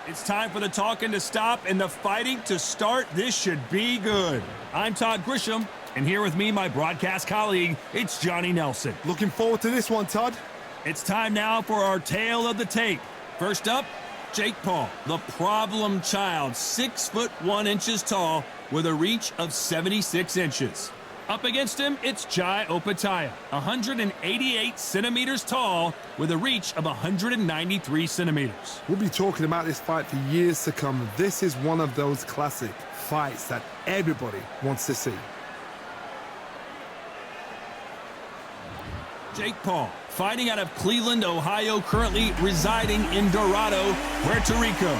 It's time for the talking to stop and the fighting to start. This should be good. I'm Todd Grisham, and here with me, my broadcast colleague, it's Johnny Nelson. Looking forward to this one, Todd. It's time now for our tale of the tape. First up, Jake Paul, the problem child, 6'1" tall with a reach of 76 inches. Up against him, it's Jai Opetaia, 188 centimeters tall with a reach of 193 centimeters. We'll be talking about this fight for years to come. This is one of those classic fights that everybody wants to see. Jake Paul, fighting out of Cleveland, Ohio, currently residing in Dorado, Puerto Rico.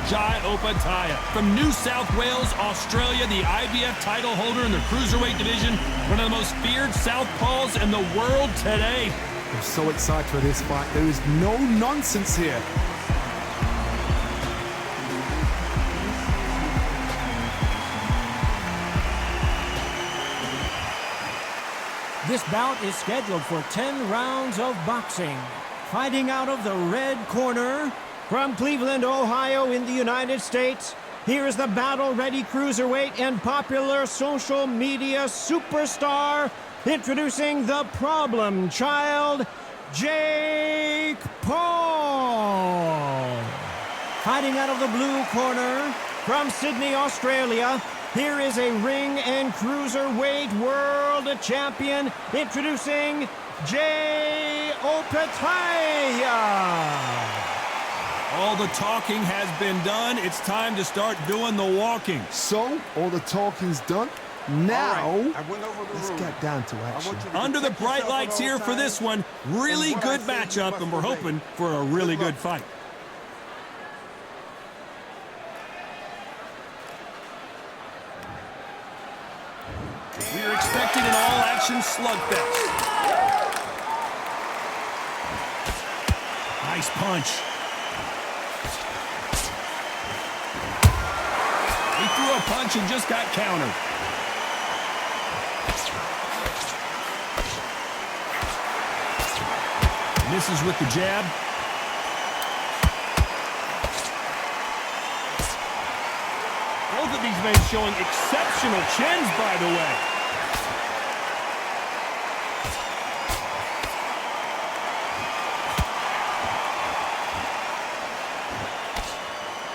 Jai Opetaia from New South Wales, Australia, the IBF title holder in the cruiserweight division, one of the most feared southpaws in the world today. I'm so excited for this fight. There is no nonsense here. This bout is scheduled for 10 rounds of boxing. Fighting out of the red corner, from Cleveland, Ohio in the United States, here is the battle-ready cruiserweight and popular social media superstar, introducing the problem child, Jake Paul. Fighting out of the blue corner, from Sydney, Australia, here is a ring and cruiserweight world champion, introducing Jai Opetaia. All the talking has been done. It's time to start doing the walking. So, all the talking's done. Now, let's get down to action. Under the bright lights here for this one, really good matchup, and we're hoping for a really good fight. We are expecting an all-action slugfest. Nice punch. He threw a punch and just got countered. Misses with the jab. Both of these men showing exceptional chins, by the way.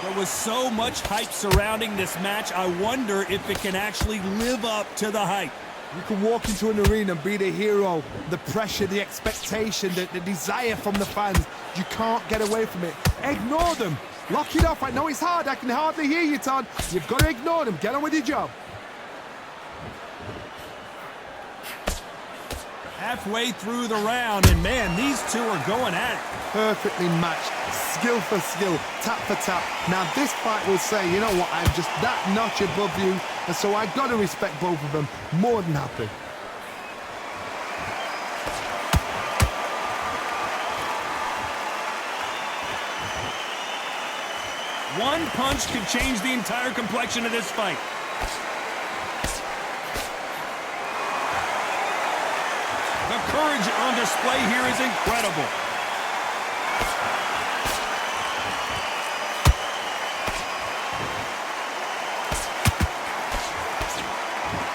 There was so much hype surrounding this match, I wonder if it can actually live up to the hype. You can walk into an arena and be the hero. The pressure, the expectation, the desire from the fans. You can't get away from it. Ignore them. Lock it off. I know it's hard. I can hardly hear you, Todd. You've got to ignore them. Get on with your job. Halfway through the round, and man, these two are going at it. Perfectly matched. Skill for skill. Tap for tap. Now, this fight will say, you know what, I'm just that notch above you, and so I've got to respect both of them. More than happy. One punch could change the entire complexion of this fight. The courage on display here is incredible.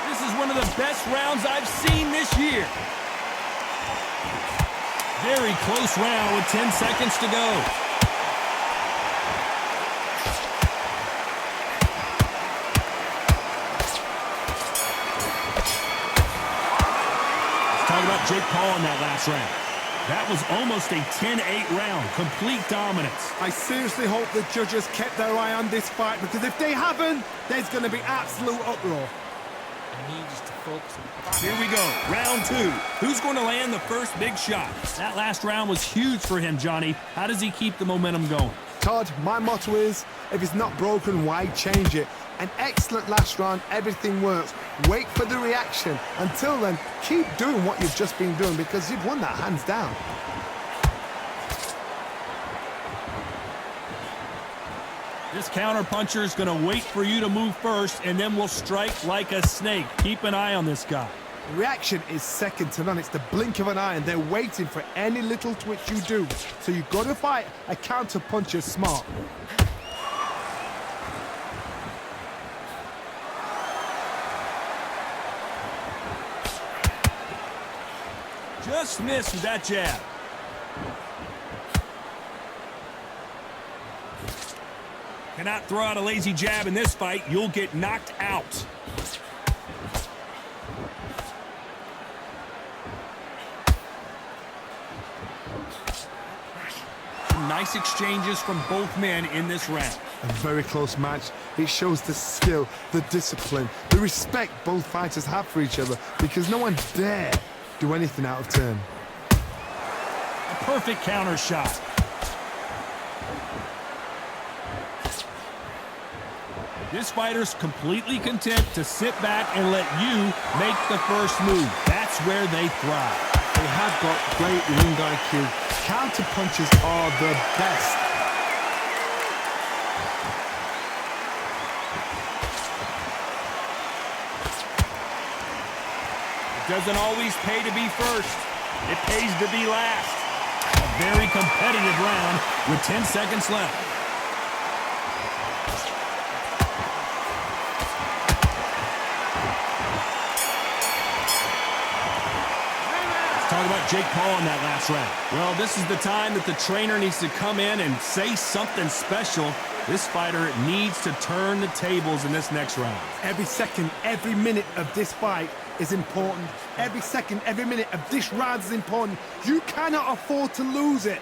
This is one of the best rounds I've seen this year. Very close round with 10 seconds to go. Talk about Jake Paul in that last round. That was almost a 10-8 round, complete dominance. I seriously hope the judges kept their eye on this fight, because if they haven't, there's going to be absolute uproar. I need us to focus. Here we go, round two. Who's going to land the first big shot? That last round was huge for him, Johnny. How does he keep the momentum going? Todd, my motto is, if it's not broken, why change it? An excellent last round, everything works. Wait for the reaction. Until then, keep doing what you've just been doing, because you've won that hands down. This counterpuncher is going to wait for you to move first, and then will strike like a snake. Keep an eye on this guy. Reaction is second to none. It's the blink of an eye, and they're waiting for any little twitch you do. So you've got to fight a counter-puncher smart. Just missed with that jab. Cannot throw out a lazy jab in this fight. You'll get knocked out. Nice exchanges from both men in this round. A very close match. It shows the skill, the discipline, the respect both fighters have for each other, because no one dare do anything out of turn. A perfect counter shot. This fighter's completely content to sit back and let you make the first move. That's where they thrive. They have got great ring IQ. Counter punches are the best. It doesn't always pay to be first. It pays to be last. A very competitive round with 10 seconds left. Talk about Jake Paul in that last round. Well, this is the time that the trainer needs to come in and say something special. This fighter needs to turn the tables in this next round. Every second, every minute of this fight is important. Every second, every minute of this round is important. You cannot afford to lose it.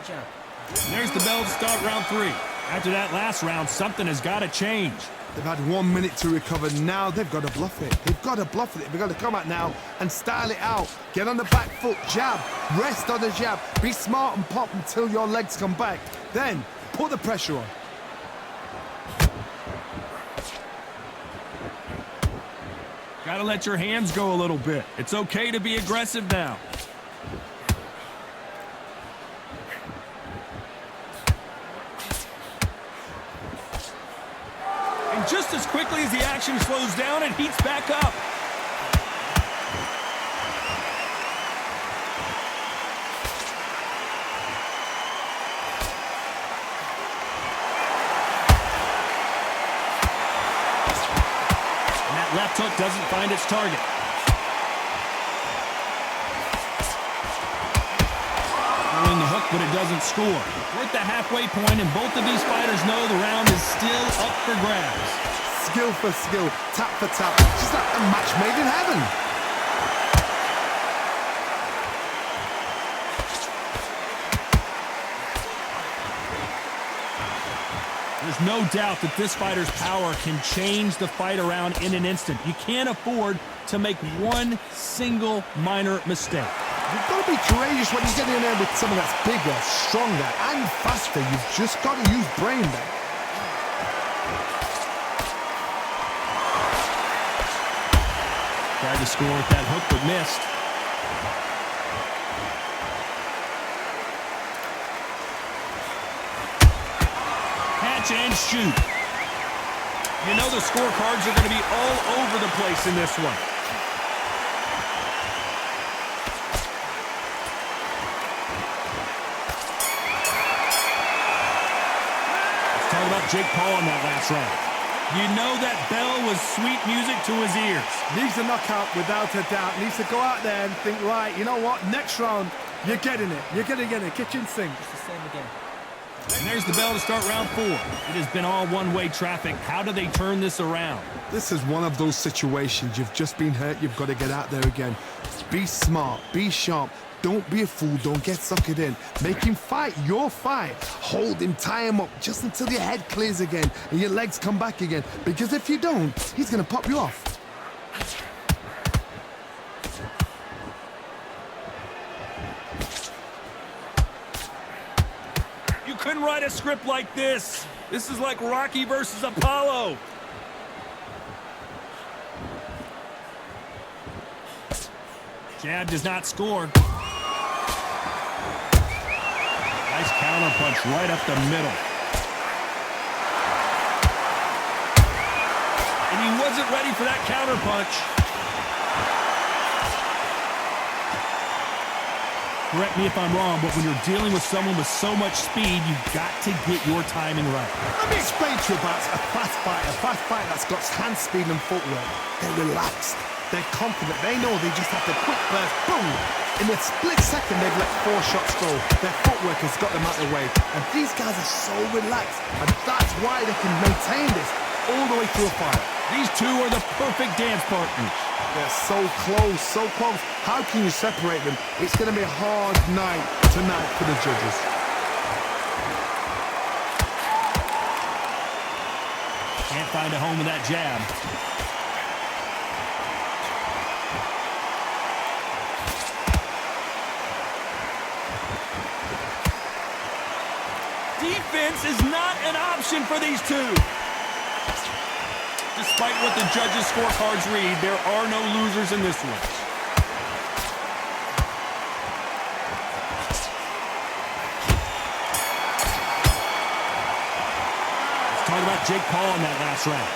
And there's the bell to start round 3. After that last round, something has got to change. They've had 1 minute to recover. Now they've got to bluff it. They've got to bluff it. They've got to come out now and style it out. Get on the back foot, jab, rest on the jab. Be smart and pop until your legs come back. Then put the pressure on. Got to let your hands go a little bit. It's okay to be aggressive now. And just as quickly as the action slows down, it heats back up. And that left hook doesn't find its target. Throwing the hook, but it doesn't score. We're at the halfway point, and both of these fighters know the round is still up for grabs. Skill for skill, tap for tap. Just like a match made in heaven. There's no doubt that this fighter's power can change the fight around in an instant. You can't afford to make one single minor mistake. You've got to be courageous when you get in there with someone that's bigger, stronger, and faster. You've just got to use brain there. Tried to score with that hook, but missed. Catch and shoot. You know the scorecards are going to be all over the place in this one. Let's talk about Jake Paul in that last round. You know that bell was sweet music to his ears. Needs a knockout without a doubt. Needs to go out there and think, right, you know what, next round, you're getting it. You're going to get it. Kitchen sink. It's the same again. And there's the bell to start round 4. It has been all one-way traffic. How do they turn this around? This is one of those situations. You've just been hurt. You've got to get out there again. Be smart. Be sharp. Don't be a fool. Don't get suckered in. Make him fight your fight. Hold him, tie him up just until your head clears again and your legs come back again. Because if you don't, he's going to pop you off. You couldn't write a script like this. This is like Rocky versus Apollo. Jab does not score. Nice counter punch right up the middle. And he wasn't ready for that counter punch. Correct me if I'm wrong, but when you're dealing with someone with so much speed, you've got to get your timing right. Let me explain to you about a fast fighter that's got hand speed and footwork. They're relaxed. They're confident. They know they just have to quick burst, boom. In a split second, they've let 4 shots go. Their footwork has got them out of the way. And these guys are so relaxed. And that's why they can maintain this all the way through a fight. These two are the perfect dance partners. They're so close, so close. How can you separate them? It's going to be a hard night tonight for the judges. Can't find a home with that jab. Defense is not an option for these two. Despite what the judges' scorecards read, there are no losers in this one. Let's talk about Jake Paul in that last round.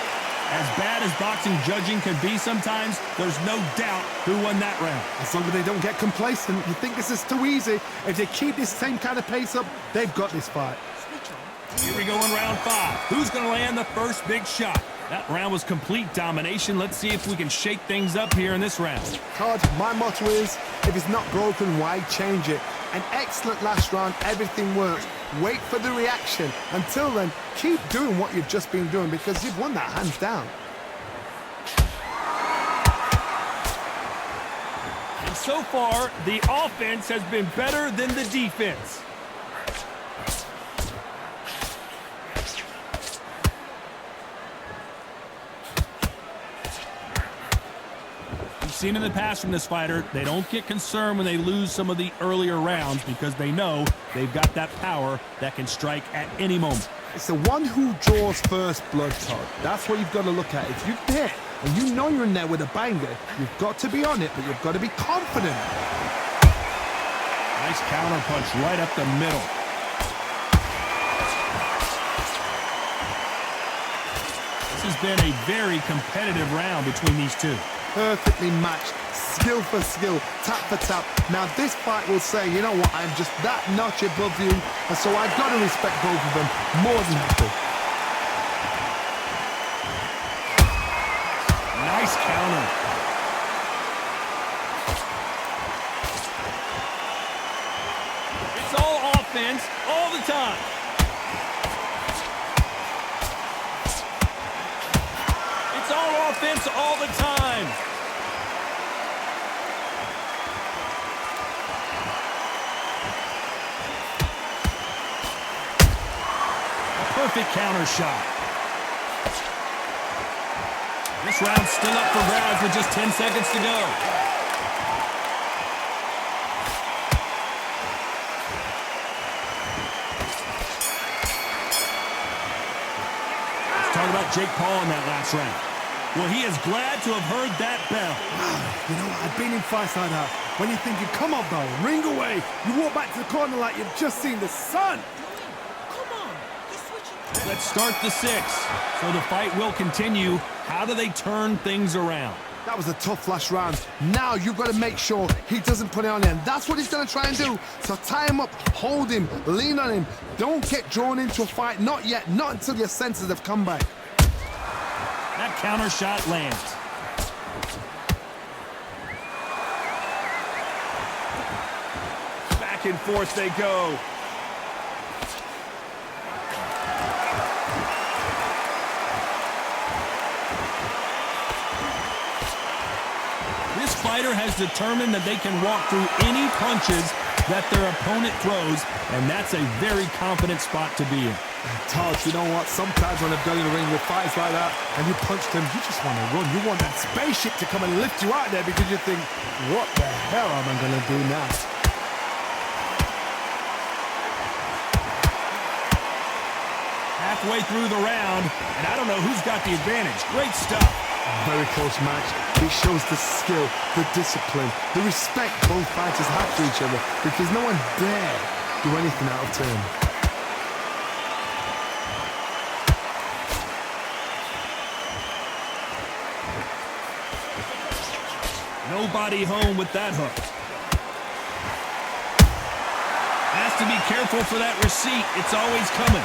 As bad as boxing judging can be sometimes, there's no doubt who won that round. As long as they don't get complacent, you think this is too easy. If they keep this same kind of pace up, they've got this fight. Here we go in round 5. Who's going to land the first big shot? That round was complete domination. Let's see if we can shake things up here in this round. Todd, my motto is, if it's not broken, why change it? An excellent last round, everything works. Wait for the reaction. Until then, keep doing what you've just been doing because you've won that hands down. And so far, the offense has been better than the defense. Seen in the past from this fighter, they don't get concerned when they lose some of the earlier rounds because they know they've got that power that can strike at any moment. It's the one who draws first blood, Todd. That's what you've got to look at. If you hit and you know you're in there with a banger, you've got to be on it, but you've got to be confident. Nice counter punch right up the middle. This has been a very competitive round between these two. Perfectly matched, skill for skill, tap for tap. Now this fight will say, you know what, I'm just that notch above you, and so I've got to respect both of them more than happy. Nice counter. It's all offense all the time. It's all offense all the time. Perfect counter shot. This round's still up for grabs with just 10 seconds to go. Let's talk about Jake Paul in that last round. Well, he is glad to have heard that bell. You know, I've been in fights like that. When you're thinking, come on, bell, ring away. You walk back to the corner like you've just seen the sun. Let's start the 6th. So the fight will continue. How do they turn things around? That was a tough last round. Now you've got to make sure he doesn't put it on him. That's what he's going to try and do. So tie him up, hold him, lean on him. Don't get drawn into a fight. Not yet. Not until your senses have come back. That counter shot lands. Back and forth they go. This fighter has determined that they can walk through any punches that their opponent throws, and that's a very confident spot to be in. Todd, you know what? Sometimes when I've done in the ring with fights like that, and you punch them, you just want to run. You want that spaceship to come and lift you out there because you think, what the hell am I going to do now? Halfway through the round, and I don't know who's got the advantage. Great stuff. Very close match. It shows the skill, the discipline, the respect both fighters have for each other because no one dare do anything out of turn. nobody home with that hook. Has to be careful for that receipt. It's always coming.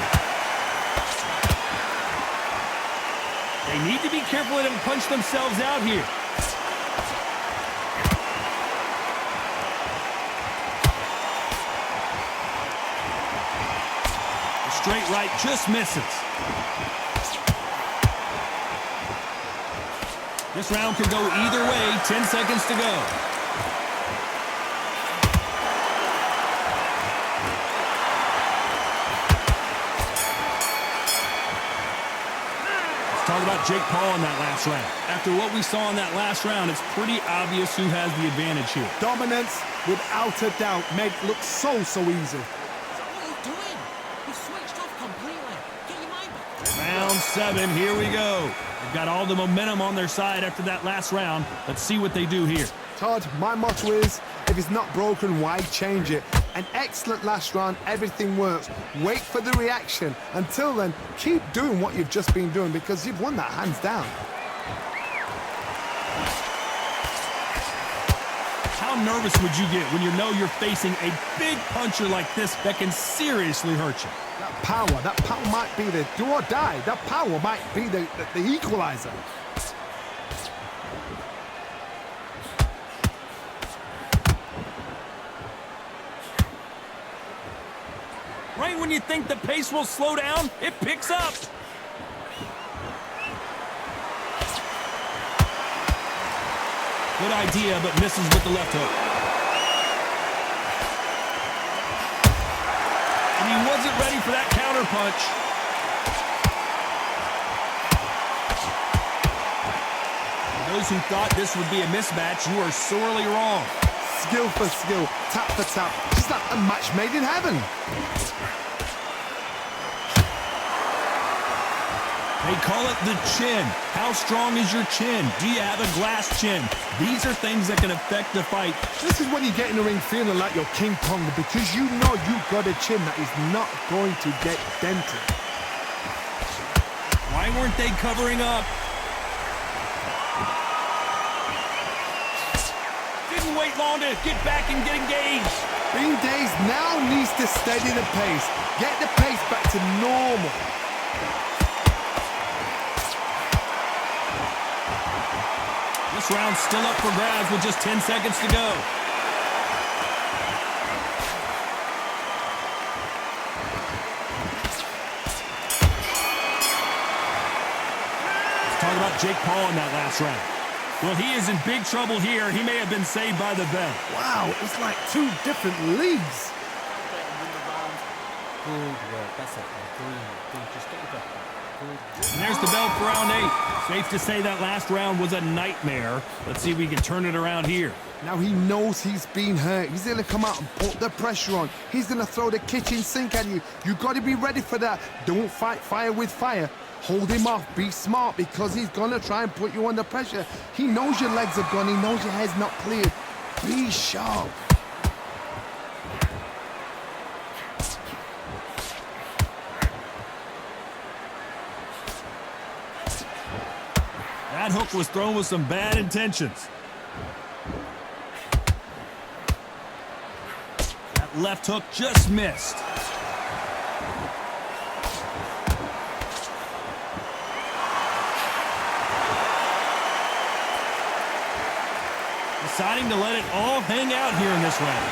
They need to be careful they don't punch themselves out here. The straight right just misses. This round could go either way. 10 seconds to go. Talk about Jake Paul in that last round. After what we saw in that last round, it's pretty obvious who has the advantage here. Dominance, without a doubt, made it look so easy. What are you doing? You've switched off completely. Get your mind back. Round 7, here we go. They've got all the momentum on their side after that last round. Let's see what they do here. Todd, my motto is, if it's not broken, why change it? An excellent last round, everything works. Wait for the reaction. Until then, keep doing what you've just been doing because you've won that hands down. How nervous would you get when you know you're facing a big puncher like this that can seriously hurt you? That power might be the do or die. That power might be the equalizer. Right when you think the pace will slow down, it picks up. Good idea, but misses with the left hook. And he wasn't ready for that counter punch. For those who thought this would be a mismatch, you are sorely wrong. Skill for skill, tap for tap, just like a match made in heaven. They call it the chin. How strong is your chin? Do you have a glass chin? These are things that can affect the fight. This is when you get in the ring feeling like you're King Kong because you know you've got a chin that is not going to get dented. Why weren't they covering up? Didn't wait long to get back and get engaged. Bean Days now needs to steady the pace. Get the pace back to normal. This round's still up for grabs with just 10 seconds to go. Let's talk about Jake Paul in that last round. Well, he is in big trouble here. He may have been saved by the bell. Wow, it's like two different leagues. Good work. That's it. Good. Just get your breath back. And there's the bell for round 8. Safe to say that last round was a nightmare. Let's see if we can turn it around here. Now he knows he's been hurt. He's going to come out and put the pressure on. He's going to throw the kitchen sink at you. You've got to be ready for that. Don't fight fire with fire. Hold him off. Be smart because he's going to try and put you under pressure. He knows your legs are gone. He knows your head's not cleared. Be sharp. That hook was thrown with some bad intentions. That left hook just missed. Deciding to let it all hang out here in this round.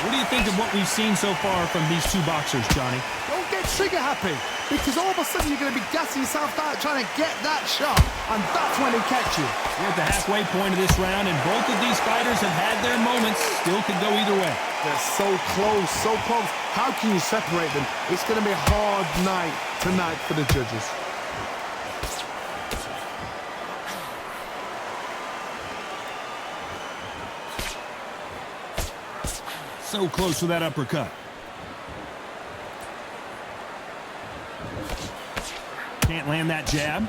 What do you think of what we've seen so far from these two boxers, Johnny? Don't get trigger happy because all of a sudden you're going to be gassing yourself out trying to get that shot, and that's when they catch you. We're at the halfway point of this round, and both of these fighters have had their moments. Still could go either way. They're so close, so close. How can you separate them? It's going to be a hard night tonight for the judges. So close with that uppercut. Can't land that jab.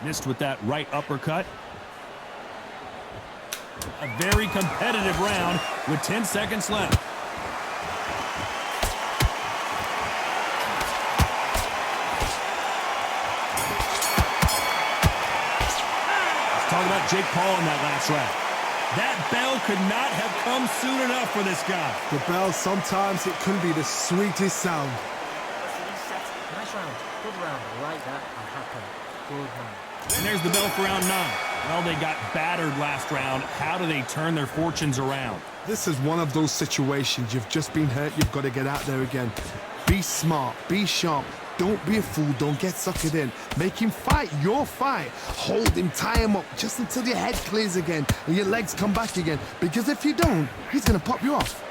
Missed with that right uppercut. A very competitive round with 10 seconds left. Let's talk about Jake Paul in that last round. That bell could not have come soon enough for this guy. The bell, sometimes it can be the sweetest sound. Nice round. Good round. I like that. I'm happy. Good man. And there's the bell for round 9. Well, they got battered last round. How do they turn their fortunes around? This is one of those situations. You've just been hurt. You've got to get out there again. Be smart. Be sharp. Don't be a fool. Don't get suckered in. Make him fight your fight. Hold him. Tie him up just until your head clears again and your legs come back again. Because if you don't, he's going to pop you off.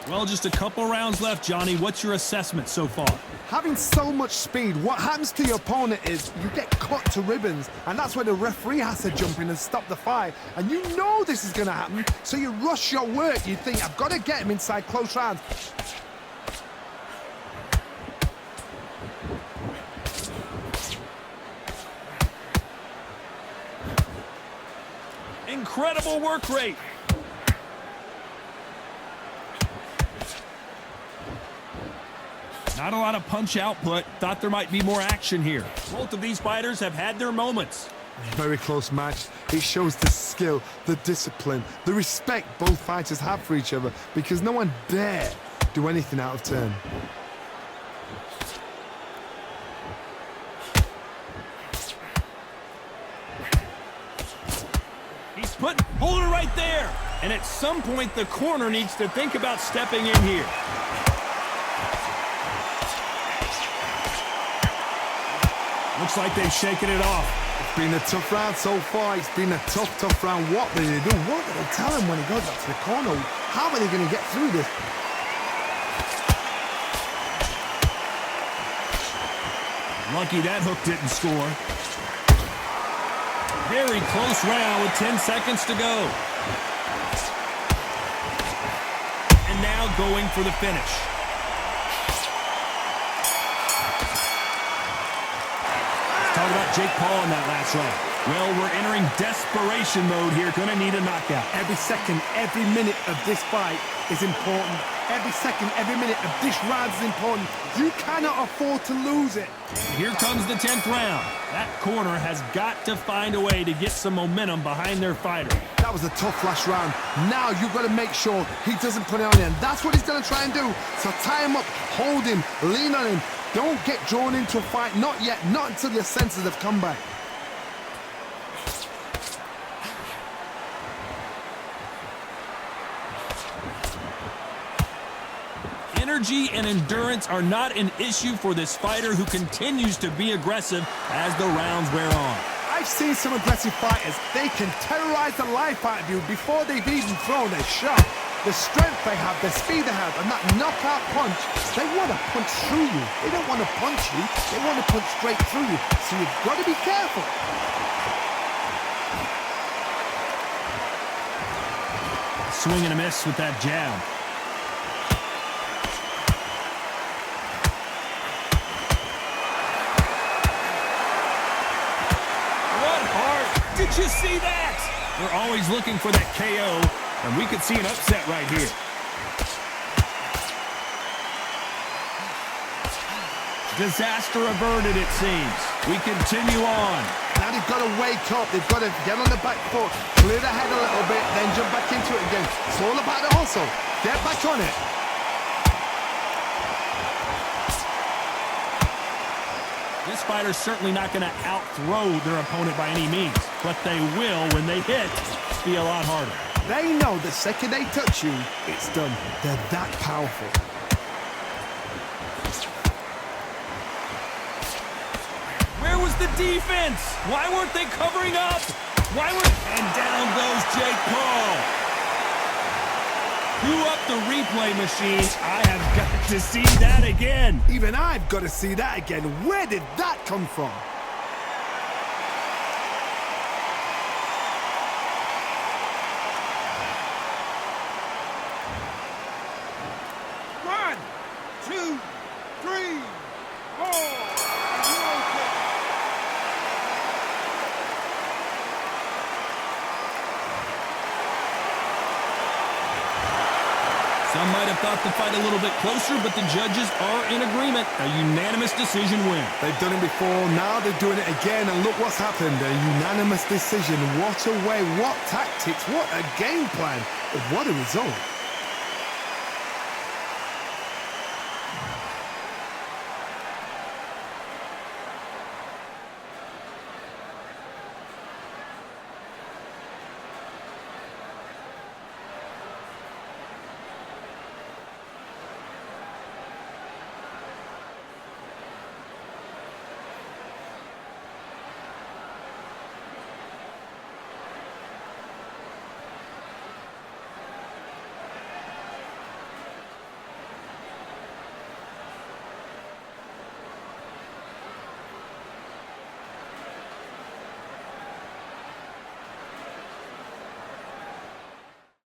Well, just a couple rounds left, Johnny. What's your assessment so far? Having so much speed, what happens to your opponent is you get cut to ribbons, and that's where the referee has to jump in and stop the fight. And you know this is going to happen, so you rush your work. You think, I've got to get him inside close rounds. Incredible work rate. Not a lot of punch output. Thought there might be more action here. Both of these fighters have had their moments. Very close match. It shows the skill, the discipline, the respect both fighters have for each other, because no one dare do anything out of turn. He's holding it right there. And at some point, the corner needs to think about stepping in here. Looks like they've shaken it off. It's been a tough round so far. It's been a tough round. What will they do? What will they tell him when he goes up to the corner? How are they going to get through this? Lucky that hook didn't score. Very close round with 10 seconds to go. And now going for the finish. Talk about Jake Paul in that last round. Well, we're entering desperation mode here. Gonna need a knockout. Every second, every minute of this fight is important. Every second, every minute of this round is important. You cannot afford to lose it. Here comes the 10th round. That corner has got to find a way to get some momentum behind their fighter. That was a tough last round. Now you've got to make sure he doesn't put it on you. And that's what he's going to try and do. So tie him up, hold him, lean on him. Don't get drawn into a fight. Not yet. Not until your senses have come back. Energy and endurance are not an issue for this fighter who continues to be aggressive as the rounds wear on. I've seen some aggressive fighters. They can terrorize the life out of you before they've even thrown a shot. The strength they have, the speed they have, and that knockout punch, they want to punch through you. They don't want to punch you. They want to punch straight through you. So you've got to be careful. Swing and a miss with that jab. Did you see that? We're always looking for that KO, and we could see an upset right here. Disaster averted, it seems. We continue on. Now they've got to wake up. They've got to get on the back foot, clear the head a little bit, then jump back into it again. It's all about the hustle. Get back on it. This fighter's certainly not going to out-throw their opponent by any means, but they will, when they hit, be a lot harder. They know the second they touch you, it's done. They're that powerful. Where was the defense? Why weren't they covering up? And down goes Jake Paul. Cue up the replay machine. I have got to see that again. Even I've got to see that again. Where did that come from? One, two, three, four. Some might have thought the fight a little bit closer, but the judges are in agreement. A unanimous decision win. They've done it before, now they're doing it again, and look what's happened. A unanimous decision. What a way, what tactics, what a game plan. What a result.